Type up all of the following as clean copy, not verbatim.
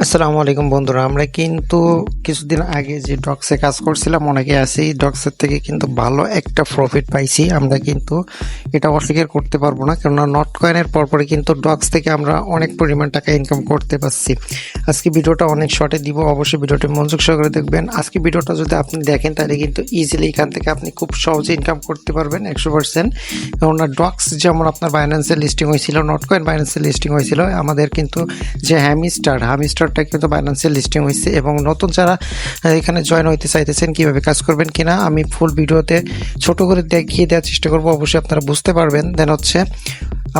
আসসালামু আলাইকুম বন্ধুরা, আমরা কিন্তু কিছুদিন আগে যে ডক্সে কাজ করছিলাম, অনেকে আছে ডক্সের থেকে কিন্তু ভালো একটা প্রফিট পাইছি। আমরা কিন্তু এটা অস্বীকার করতে পারবো না, কেননা নট কয়েনের পরপরই কিন্তু ডক্স থেকে আমরা অনেক পরিমাণ টাকা ইনকাম করতে পারছি। আজকে ভিডিওটা অনেক শর্টে দিব, অবশ্যই ভিডিওটি মনোযোগ সহকারে দেখবেন। আজকে ভিডিওটা যদি আপনি দেখেন তাহলে কিন্তু ইজিলি এখান থেকে আপনি খুব সহজে ইনকাম করতে পারবেন 100%। কেননা ডক্স যেমন আপনার বাইন্যান্সে লিস্টিং হয়েছিল, নট কয়েন বাইন্যান্সে লিস্টিং হয়েছিল, আমাদের কিন্তু যে হামিস্টারটা কিন্তু বাইন্যান্সে লিস্টিং হয়েছে। এবং নতুন যারা এখানে জয়েন হইতে চাইতেছেন, কিভাবে কাজ করবেন কিনা আমি ফুল ভিডিওতে ছোট করে দেখিয়ে দেওয়ার চেষ্টা করবো, অবশ্যই আপনারা বুঝতে পারবেন। দেন হচ্ছে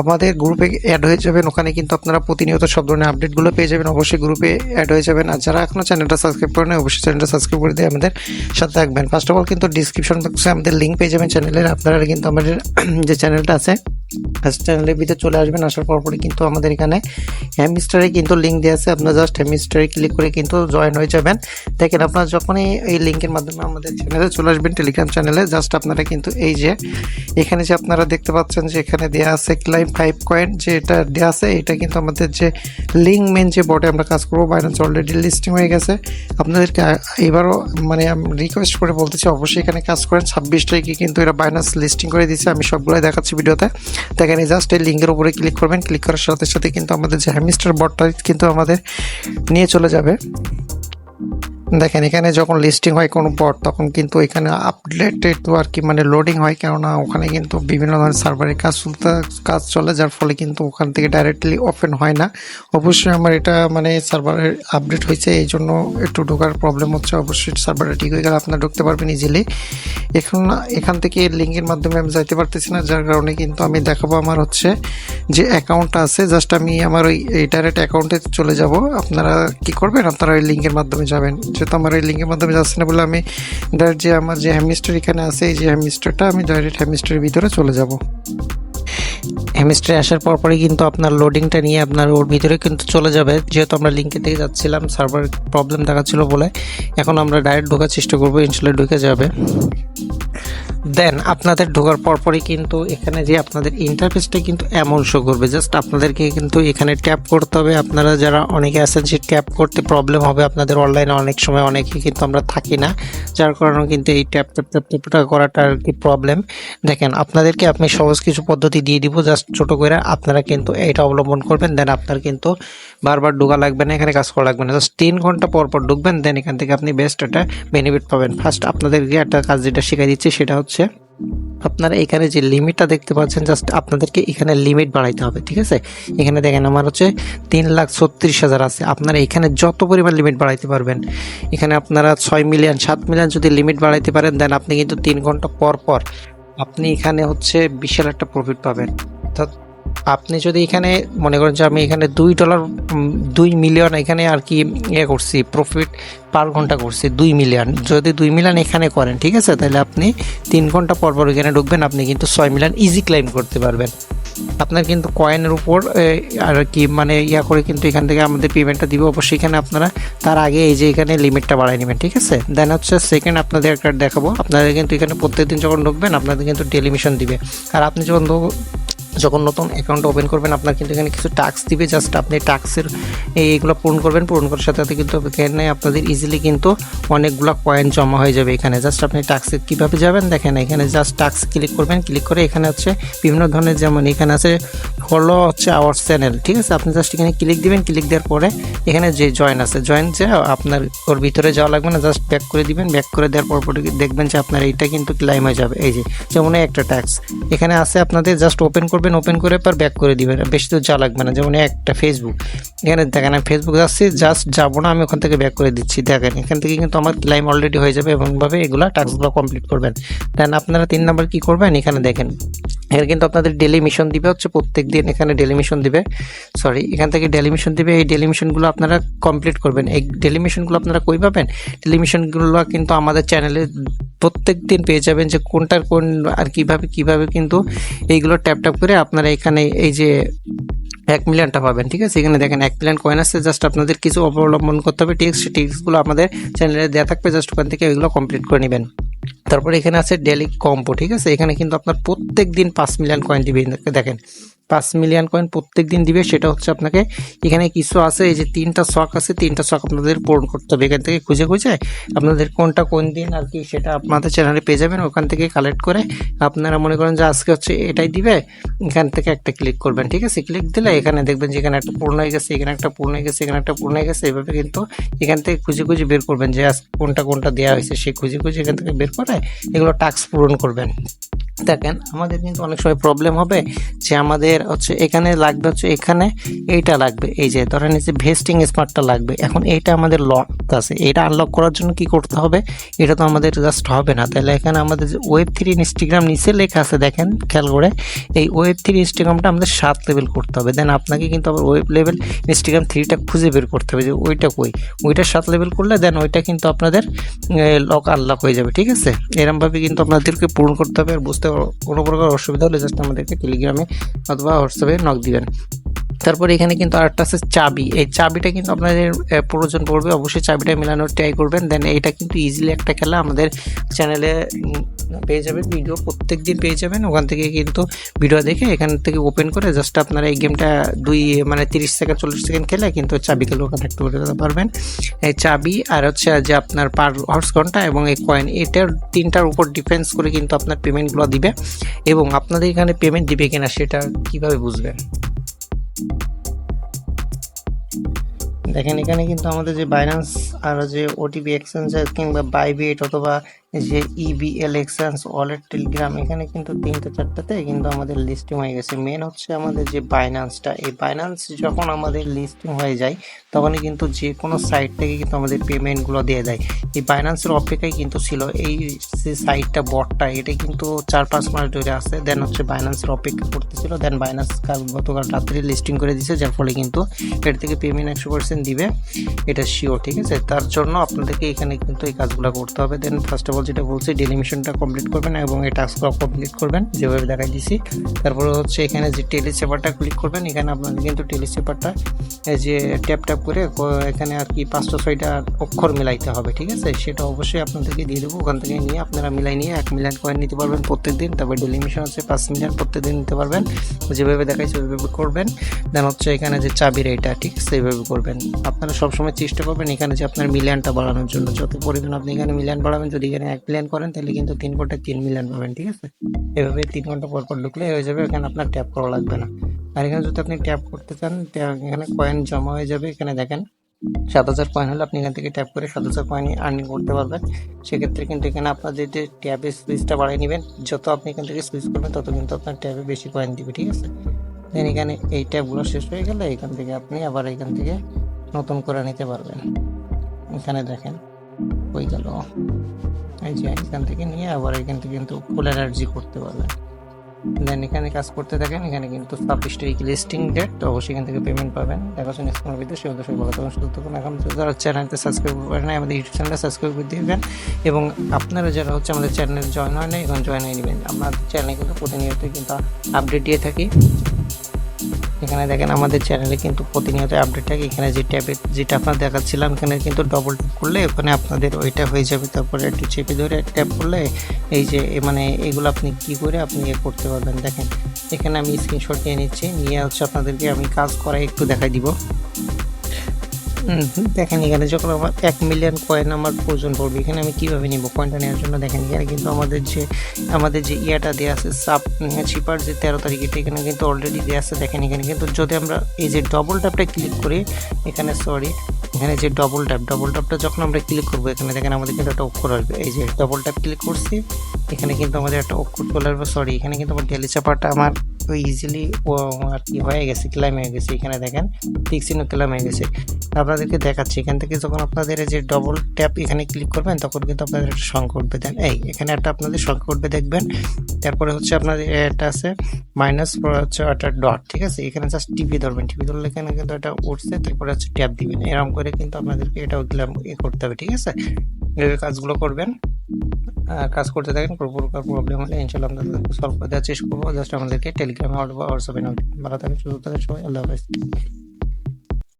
আমাদের গ্রুপে অ্যাড হয়ে যাবেন, ওখানে কিন্তু আপনারা প্রতিনিয়ত সব ধরনের আপডেটগুলো পেয়ে যাবেন। অবশ্যই গ্রুপে অ্যাড হয়ে যাবেন। আর যারা এখনও চ্যানেলটা সাবস্ক্রাইব করেন, অবশ্যই চ্যানেলটা সাবস্ক্রাইব করে দিয়ে আমাদের সাথে থাকবেন। ফার্স্ট অফ অল কিন্তু ডিসক্রিপশন বক্সে আমাদের লিঙ্ক পেয়ে যাবেন চ্যানেলের। আপনারা কিন্তু আমাদের যে চ্যানেলটা আছে চ্যানেলের ভিতরে চলে আসবেন। আসার পরপরই কিন্তু আমাদের এখানে হ্যামস্টারে কিন্তু লিঙ্ক দেওয়া আছে, আপনারা জাস্ট হ্যামস্টারে ক্লিক করে কিন্তু জয়েন হয়ে যাবেন। দেখেন, আপনারা যখনই এই লিঙ্কের মাধ্যমে আমাদের চ্যানেলে চলে আসবেন, টেলিগ্রাম চ্যানেলে, জাস্ট আপনারা কিন্তু এই যে এখানে যে আপনারা দেখতে পাচ্ছেন যে এখানে দেওয়া আছে ক্লাইম 5 কয়েন, যে এটা দেওয়া আছে, এটা কিন্তু আমাদের যে লিঙ্ক মেন যে বটে আমরা কাজ করবো, বাইন্যান্স অলরেডি লিস্টিং হয়ে গেছে। আপনাদেরকে এবারও মানে আমি রিকোয়েস্ট করে বলতেছি, অবশ্যই এখানে কাজ করেন। 26 তারিখে কিন্তু এরা বাইন্যান্স লিস্টিং করে দিচ্ছে, আমি সবগুলোই দেখাচ্ছি ভিডিওতে। দেখেন, জাস্ট এই লিঙ্কের উপরে ক্লিক করবেন, ক্লিক করার সাথে সাথে কিন্তু আমাদের যে হ্যামস্টার বটটা কিন্তু আমাদের নিয়ে চলে যাবে। দেখেন, এখানে যখন লিস্টিং হয় কোনো বট, তখন কিন্তু এখানে আপডেটেড তো আর কি মানে লোডিং হয়, কেননা ওখানে কিন্তু বিভিন্ন ধরনের সার্ভারের কাজ চলে, যার ফলে কিন্তু ওখান থেকে ডাইরেক্টলি ওপেন হয় না। অবশ্যই আমার এটা মানে সার্ভারের আপডেট হয়েছে, এই জন্য একটু ঢোকার প্রবলেম হচ্ছে। অবশ্যই সার্ভারটা ঠিক হয়ে গেলে আপনারা ঢুকতে পারবেন ইজিলি। এখান থেকে লিঙ্কের মাধ্যমে আমি যাইতে পারতেছি না, যার কারণে কিন্তু আমি দেখাবো আমার হচ্ছে যে অ্যাকাউন্টটা আছে। জাস্ট আমি আমার ওই ডাইরেক্ট অ্যাকাউন্টে চলে যাব। আপনারা কি করবেন, আপনারা ওই লিঙ্কের মাধ্যমে যাবেন। যেহেতু আমার এই লিঙ্কের মাধ্যমে যাচ্ছে না বলে আমি ডাইরেক্ট যে আমার যে হ্যামস্টার এখানে আছে, এই যে হ্যামস্টারটা, আমি ডাইরেক্ট হ্যামস্টারের ভিতরে চলে যাব। হ্যামস্টারে আসার পরপরই কিন্তু আপনার লোডিংটা নিয়ে আপনার ওর ভিতরে কিন্তু চলে যাবে। যেহেতু আমরা লিঙ্কের দিকে যাচ্ছিলাম, সার্ভার প্রবলেম দেখাচ্ছিল বলে এখন আমরা ডাইরেক্ট ঢোকার চেষ্টা করবো, ইনশাল্লাহ ঢুকে যাবে। দেন আপনাদের ঢোকার পরপরই কিন্তু এখানে যে আপনাদের ইন্টারফেসটা কিন্তু এমন শো করবে। জাস্ট আপনাদেরকে কিন্তু এখানে ট্যাপ করতে হবে। আপনারা যারা অনেকে আছেন যে ট্যাপ করতে প্রবলেম হবে আপনাদের, অনলাইনে অনেক সময় অনেকে কিন্তু আমরা থাকি না, যার কারণে কিন্তু এই ট্যাপটা করাটা আর কি প্রবলেম। দেখেন, আপনাদেরকে আমি সহজ কিছু পদ্ধতি দিয়ে দিব, জাস্ট ছোটো করে আপনারা কিন্তু এটা অবলম্বন করবেন। দেন আপনার কিন্তু বারবার ঢোকা লাগবে না, এখানে কাজ করা লাগবে না, জাস্ট 3 ঘন্টা পর ঢুকবেন। দেন এখান থেকে আপনি বেস্ট একটা বেনিফিট পাবেন। ফার্স্ট আপনাদেরকে একটা কাজ যেটা শিখাই দিচ্ছি, সেটা হচ্ছে আপনারা এখানে যে লিমিটটা দেখতে পাচ্ছেন, জাস্ট আপনাদেরকে এখানে লিমিট বাড়াইতে হবে। ঠিক আছে, এখানে দেখেন আমার হচ্ছে 3,36,000 আছে। আপনারা এখানে যত পরিমাণ লিমিট বাড়াইতে পারবেন, এখানে আপনারা 6 মিলিয়ন 7 মিলিয়ন যদি লিমিট বাড়াইতে পারেন, দেন আপনি কিন্তু 3 ঘন্টা পর আপনি এখানে হচ্ছে বিশাল একটা প্রফিট পাবেন। অর্থাৎ আপনি যদি এখানে মনে করেন যে আমি এখানে $2 2 মিলিয়ন এখানে আর কি করছি, প্রফিট পার ঘন্টা করছি 2 মিলিয়ন। যদি 2 মিলিয়ন এখানে করেন, ঠিক আছে, তাহলে আপনি 3 ঘন্টা পর এখানে ঢুকবেন, আপনি কিন্তু 6 মিলিয়ন ইজি ক্লাইম করতে পারবেন। আপনার কিন্তু কয়েনের উপর আর কি মানে করে কিন্তু এখান থেকে আমাদের পেমেন্টটা দিবে। অবশ্যই এখানে আপনারা তার আগে এই যে এখানে লিমিটটা বাড়াই নেবেন। ঠিক আছে, দেন হচ্ছে সেকেন্ড আপনাদের একটা দেখাবো। আপনাদের কিন্তু এখানে প্রত্যেকদিন যখন ঢুকবেন আপনাদের কিন্তু টেলিভিশন দিবে। আর আপনি যখন নতুন অ্যাকাউন্ট ওপেন করবেন, আপনার কিন্তু এখানে কিছু টাস্ক দিবে। জাস্ট আপনি টাস্কের এইগুলো পূরণ করবেন, পূরণ করার সাথে সাথে কিন্তু এখানে আপনাদের ইজিলি কিন্তু অনেকগুলো কয়েন জমা হয়ে যাবে এখানে। জাস্ট আপনি টাস্কে কীভাবে যাবেন দেখেন, এখানে জাস্ট টাস্ক ক্লিক করবেন, ক্লিক করে এখানে হচ্ছে বিভিন্ন ধরনের, যেমন এখানে আছে ফলো হচ্ছে আওয়ার চ্যানেল। ঠিক আছে, আপনি জাস্ট এখানে ক্লিক দিবেন, ক্লিক দেওয়ার পরে এখানে যে জয়েন আছে, জয়েন যে আপনার ওর ভিতরে যাওয়া লাগবে না, জাস্ট ব্যাক করে দিবেন। ব্যাক করে দেওয়ার পর দেখবেন যে আপনার এইটা কিন্তু ক্লাইম হয়ে যাবে। এই যে যেমন একটা ট্যাক্স এখানে আছে, আপনাদের জাস্ট ওপেন করবেন, ওপেন করে পর ব্যাক করে দিবেন, বেশি দূর যাওয়া লাগবে না। যেমন একটা ফেসবুক, এখানে দেখেন আমি ফেসবুক যাচ্ছি, জাস্ট যাবো না, আমি ওখান থেকে ব্যাক করে দিচ্ছি। দেখেন এখান থেকে কিন্তু আমার ক্লাইম অলরেডি হয়ে যাবে। এমনভাবে এগুলো টাস্কগুলো কমপ্লিট করবেন। দেন আপনারা 3 নাম্বার কী করবেন, এখানে দেখেন এখানে কিন্তু আপনাদের ডেলি মিশন দিবে, হচ্ছে প্রত্যেক দিন এখানে ডেলি মিশন দিবে। এখান থেকে ডেলি মিশন দিবে। এই ডেলি মিশনগুলো আপনারা কমপ্লিট করবেন। এই ডেলি মিশনগুলো আপনারা কই পাবেন, ডেলি মিশনগুলো কিন্তু আমাদের চ্যানেলে প্রত্যেক দিন পেয়ে যাবেন, যে কোনটার কোন আর কিভাবে কিন্তু এইগুলো ট্যাপ করে আপনারা এখানে এই যে 1 মিলিয়নটা পাবেন। ঠিক আছে, এখানে দেখেন 1 মিলিয়ন কয়েন আছে। জাস্ট আপনাদের কিছু অবলম্বন করতে হবে, টিক্সগুলো আমাদের চ্যানেলে দেওয়া থাকবে, জাস্ট ওখান থেকে ওইগুলো কমপ্লিট করে নেবেন। তারপরে এখানে আছে ডেলি কম্পো। ঠিক আছে, এখানে কিন্তু আপনার প্রত্যেক দিন 5 মিলিয়ন কয়েন দিবে। দেখেন 5 মিলিয়ন কয়েন প্রত্যেক দিন দিবে। সেটা হচ্ছে আপনাকে এখানে কিছু আছে, এই যে 3টা ছক আছে, 3টা ছক আপনাদের পূরণ করতে হবে। এখান থেকে খুঁজে খুঁজে আপনাদের কোনটা কোন দিন আর কি সেটা আপনাদের চ্যানেলে পেয়ে যাবেন। ওখান থেকে কালেক্ট করে আপনারা মনে করেন যে আজকে হচ্ছে এটাই দিবে, এখান থেকে একটা ক্লিক করবেন, ঠিক আছে। ক্লিক দিলে এখানে দেখবেন যে এখানে একটা পূর্ণ হয়ে গেছে, এখানে একটা পূর্ণ হয়ে গেছে, এখানে একটা পূর্ণ হয়ে গেছে। এইভাবে কিন্তু এখান থেকে খুঁজে খুঁজে বের করবেন যে আজকে কোনটা কোনটা দেওয়া হয়েছে, সেই খুঁজে খুঁজে এখান থেকে বের করে এগুলো টাস্ক পূরণ করবেন। দেখেন আমাদের কিন্তু অনেক সময় প্রবলেম হবে যে আমাদের হচ্ছে এখানে লাগবে, হচ্ছে এখানে এইটা লাগবে, এই যে ধরেন এই যে ভেস্টিং স্মার্টটা লাগবে। এখন এইটা আমাদের লক আছে, এটা আনলক করার জন্য কি করতে হবে, এটা তো আমাদের জাস্ট হবে না। তাহলে এখানে আমাদের যে Web3 ইনস্টাগ্রাম নিচে লেখা আছে দেখেন খেয়াল করে, এই Web3 ইনস্টাগ্রামটা আমাদের 7 লেভেল করতে হবে। দেন আপনাকে কিন্তু আবার ওয়েব লেভেল ইনস্টাগ্রাম 3টা খুঁজে বের করতে হবে যে ওইটা কই, ওইটা 7 লেভেল করলে দেন ওইটা কিন্তু আপনাদের লক আনলক হয়ে যাবে, ঠিক আছে। এরকমভাবে কিন্তু আপনাদেরকে পূরণ করতে হবে। আর বুঝতে কোনো প্রকার অসুবিধা হলে জাস্ট আমাদেরকে টেলিগ্রামে অথবা হোয়াটসঅ্যাপে নক দিবেন। তারপর এখানে কিন্তু আরেকটা আছে চাবি, এই চাবিটা কিন্তু আপনাদের প্রয়োজন পড়বে, অবশ্যই চাবিটা মেলানোর ট্রাই করবেন। দেন এটা কিন্তু ইজিলি একটা খেলা আমাদের চ্যানেলে পেয়ে যাবেন, ভিডিও প্রত্যেক দিন পেয়ে যাবেন। ওখান থেকে কিন্তু ভিডিও দেখে এখান থেকে ওপেন করে জাস্ট আপনারা এই গেমটা 30 সেকেন্ড 40 সেকেন্ড খেলে কিন্তু চাবি খেলে ওখানে একটা করে দিতে পারবেন। এই চাবি আর হচ্ছে যে আপনার পার হর্স ঘন্টা এবং এই কয়েন, এটার 3টার উপর ডিফেন্স করে কিন্তু আপনার পেমেন্টগুলো দিবে। এবং আপনাদের এখানে পেমেন্ট দিবে কিনা সেটা কিভাবে বুঝবেন, দেখেন এখানে কিন্তু আমাদের যে বাইন্যান্স আর যে ওটিপি এক্সচেঞ্জার কিংবা বাইবিট অথবা যে ইবিএল এক্সচেঞ্জ ওয়ালেট টেলিগ্রাম, এখানে কিন্তু 3টে 4টাতে কিন্তু আমাদের লিস্টিং হয়ে গেছে। মেন হচ্ছে আমাদের যে বাইন্যান্সটা, এই বাইন্যান্স যখন আমাদের লিস্টিং হয়ে যায় তখনই কিন্তু যে কোনো সাইট থেকে কিন্তু আমাদের পেমেন্টগুলো দিয়ে দেয়। এই বাইন্যান্সের অপেক্ষায় কিন্তু ছিল এই যে সাইটটা বটটা, এটা কিন্তু 4-5 মাস ধরে আছে। দেন হচ্ছে বাইন্যান্সের অপেক্ষা করতেছিল, দেন বাইন্যান্স গতকাল রাত্রে লিস্টিং করে দিয়েছে, যার ফলে কিন্তু এর থেকে পেমেন্ট 100% দিবে, এটা শিওর, ঠিক আছে। তার জন্য আপনাদেরকে এখানে কিন্তু এই কাজগুলো করতে হবে। দেন ফার্স্ট অফ অল যেটা বলছি ডেলি মিশনটা কমপ্লিট করবেন এবং এই টাস্কগুলো কমপ্লিট করবেন যেভাবে দেখাই দিছি। তারপরে হচ্ছে এখানে যে টেলিসেপারটা ক্লিক করবেন, এখানে আপনাদের কিন্তু টেলিসেপারটা যে ট্যাপ ট্যাপ করে এখানে আর কি 5-6টা অক্ষর মিলাইতে হবে, ঠিক আছে। সেটা অবশ্যই আপনাদেরকে দিয়ে দেবো, ওখান থেকে নিয়ে আপনারা মিলাই নিয়ে 1 মিলিয়ন কয়েন নিতে পারবেন প্রত্যেক দিন। তারপর ডেলি মিশন হচ্ছে 5 মিলিয়ন প্রত্যেক দিন নিতে পারবেন, যেভাবে দেখাইছে ওইভাবে করবেন। দেন হচ্ছে এখানে যে চাবির এইটা, ঠিক আছে, এইভাবে করবেন। আপনারা সবসময় চেষ্টা করবেন এখানে যে আপনার মিলিয়নটা বাড়ানোর জন্য, যত পরিমাণ আপনি এখানে মিলিয়ন বাড়াবেন, যদি এখানে 1 মিলিয়ন করেন তাহলে কিন্তু 3 ঘন্টায় 3 মিলিয়ন পাবেন, ঠিক আছে। এভাবে 3 ঘন্টা পর পর ঢুকলে হয়ে যাবে, এখানে আপনার ট্যাপ করা লাগবে না। আর এখানে যদি আপনি ট্যাপ করতে চান এখানে কয়েন জমা হয়ে যাবে। এখানে দেখেন 7,000 কয়েন হলে আপনি এখান থেকে ট্যাপ করে 7,000 কয়েন আর্নিং করতে পারবেন। সেক্ষেত্রে কিন্তু এখানে আপনাদের যে ট্যাবের সুইচটা বাড়িয়ে নেবেন, যত আপনি এখান থেকে সুইচ করবেন তত কিন্তু আপনার ট্যাবে বেশি কয়েন দিবে, ঠিক আছে। দেন এখানে এই ট্যাবগুলো শেষ হয়ে গেলে এখান থেকে আপনি আবার এখান থেকে নতুন করে নিতে পারবেন। এখানে দেখেন হয়ে গেল, এই যে এখান থেকে নিয়ে আবার এখান থেকে কিন্তু ফুল এনার্জি করতে পারবেন। দেন এখানে কাজ করতে থাকেন, এখানে কিন্তু 26 তারিখ লিস্টিং ডেট, তো অবশ্যই এখান থেকে পেমেন্ট পাবেন। দেখাচ্ছেন স্ক্রিনের ভিডিও, সেই উদ্দেশ্যে ভালো থাকুন, সুস্থ থাকুন। এখন যারা চ্যানেলটা সাবস্ক্রাইব করেন না, আমাদের ইউটিউব চ্যানেলটা সাবস্ক্রাইব করে দিবেন। এবং আপনারা যারা হচ্ছে আমাদের চ্যানেলে জয়েন হয় না, এখন জয়েন হয়ে নেবেন। আমার চ্যানেলে কিন্তু প্রতিনিয়ত কিন্তু আপডেট দিয়ে থাকি। এখানে দেখেন আমাদের চ্যানেলে কিন্তু প্রতিনিয়ত আপডেট থাকে। এখানে যে ট্যাবে যেটা আপনার দেখাচ্ছিলাম, এখানে কিন্তু ডবল ট্যাপ করলে ওখানে আপনাদের ওইটা হয়ে যাবে। তারপরে একটু চেপে ধরে ট্যাপ করলে এই যে মানে এগুলো আপনি কি করে আপনি করতে পারবেন। দেখেন এখানে আমি স্ক্রিনশট নিয়ে নিচ্ছি, নিয়ে হচ্ছে আপনাদেরকে আমি কাজ করাই একটু দেখাই দিব। দেখেন এখানে যখন আমার 1 মিলিয়ন কয়েন আমার প্রয়োজন পড়বে, এখানে আমি কীভাবে নিব কয়েনটা নেওয়ার জন্য। দেখেন এখানে কিন্তু আমাদের যে ইয়াটা দেওয়া আছে চিপার যে 13 তারিখ, এটা এখানে কিন্তু অলরেডি দেওয়া আছে। দেখেন এখানে কিন্তু যদি আমরা এই যে ডবল ট্যাপটা ক্লিক করি, এখানে এখানে যে ডবল ট্যাপটা যখন আমরা ক্লিক করবো, এখানে দেখেন আমাদের কিন্তু একটা অক্ষর আসবে। এই যে ডবল ট্যাপ ক্লিক করছি, এখানে কিন্তু আমাদের একটা অক্ষর চলে আসবে। এখানে কিন্তু আমার ডেলি চাপারটা আমার ইজিলি আর কি হয়ে গেছে, ক্লাইম হয়ে গেছে। এখানে দেখেন ঠিক চিহ্ন ক্লাইম হয়ে গেছে। আপনাদেরকে দেখাচ্ছি এখান থেকে যখন আপনাদের যে ডবল ট্যাপ এখানে ক্লিক করবেন, তখন কিন্তু আপনাদের একটা সংখ্যা উঠবে। দেন এখানে একটা আপনাদের সংখ্যা উঠবে দেখবেন। তারপরে হচ্ছে আপনাদের এটা আছে মাইনাস, হচ্ছে একটা ডট, ঠিক আছে। এখানে জাস্ট টিপি ধরবেন, টিপি ধরলে এখানে কিন্তু এটা উঠছে, তারপরে হচ্ছে ট্যাপ দিবেন। এরকম করে কিন্তু আপনাদেরকে এটাও দিলাম করতে হবে, ঠিক আছে। এইভাবে কাজগুলো করবেন, কাজ করতে থাকেন। কোনো প্রকার প্রবলেম হলে ইনশাল্লাহ আপনাদের সলভ করে দেওয়ার চেষ্টা করবো। জাস্ট আমাদেরকে টেলিগ্রামে অথবা হোয়াটসঅ্যাপে ভালো থাকেন, সুস্থ থাকেন সবাই। আল্লাহ হাফেজ।